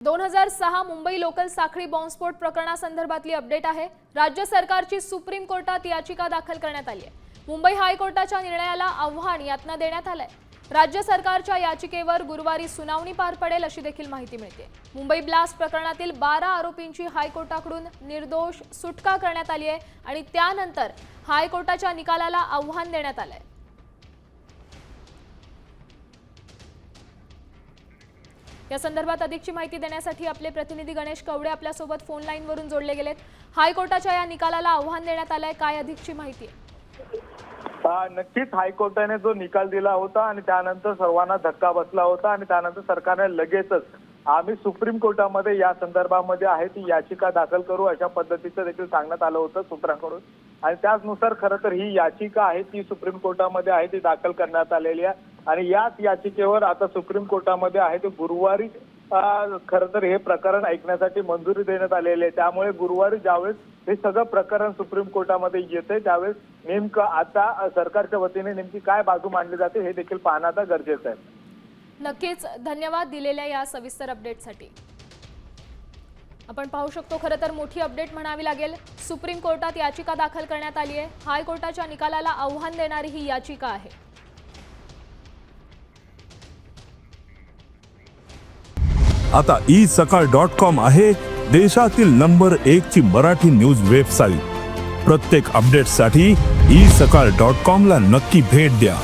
2006 Mumbai local साखळी बॉम्बस्फोट प्रकरणासंदर्भातली update आहे। राज्य सरकारची सुप्रीम कोर्टात याचिका दाखल करण्यात आली आहे। मुंबई हायकोर्टाच्या निर्णयाला आव्हान यातना देण्यात आलंय। राज्य सरकारच्या याचिकेवर गुरुवारी सुनावणी पार पडेल अशी देखील माहिती मिळते। मुंबई ब्लास्ट प्रकरणातील 12 आरोपींची हायकोर्टाकडून निर्दोष सुटका करण्यात आली आहे आणि त्यानंतर हायकोर्टाच्या निकालाला आव्हान देण्यात आलंय। या संदर्भात अधिकची माहिती देण्यासाठी आपले प्रतिनिधी गणेश कवडे आपल्या सोबत फोन लाईन वरून जोडले गेलेत। हायकोर्टाच्या या निकालाला आव्हान देण्यात आलंय, काय अधिकची माहिती आहे? नक्कीच हायकोर्टाने जो निकाल दिला होता आणि त्यानंतर सर्वांना धक्का बसला होता आणि त्यानंतर सरकारने लगेचच आम्ही सुप्रीम कोर्टामध्ये या संदर्भामध्ये आहे ती याचिका दाखल करू अशा पद्धतीचं देखील सांगण्यात आलं होतं सूत्रांकडून। आणि त्याचनुसार खरं तर ही याचिका आहे ती सुप्रीम कोर्टामध्ये आहे ती दाखल करण्यात आलेली आहे आणि याच याचिकेवर आता सुप्रीम कोर्टामध्ये आहे ते गुरुवारी खरं तर हे प्रकरण ऐकण्यासाठी मंजुरी देण्यात आलेली आहे। त्यामुळे गुरुवारी ज्यावेळेस हे सगळं प्रकरण सुप्रीम कोर्टामध्ये येते त्यावेळेस नेमकं आता सरकारच्या वतीने नेमकी काय बाजू मांडली जाते हे देखील पाहणं आता गरजेचं आहे। नक्कीच धन्यवाद दिलेल्या या सविस्तर अपडेटसाठी। आपण पाहू शकतो खरं तर मोठी अपडेट म्हणावी लागेल। सुप्रीम कोर्टात याचिका दाखल करण्यात आली आहे। हायकोर्टाच्या निकालाला आव्हान देणारी ही याचिका आहे। आता isakal.com आहे देशातील नंबर 1 ची मराठी न्यूज वेबसाईट। प्रत्येक अपडेटसाठी isakal.com ला नक्की भेट द्या।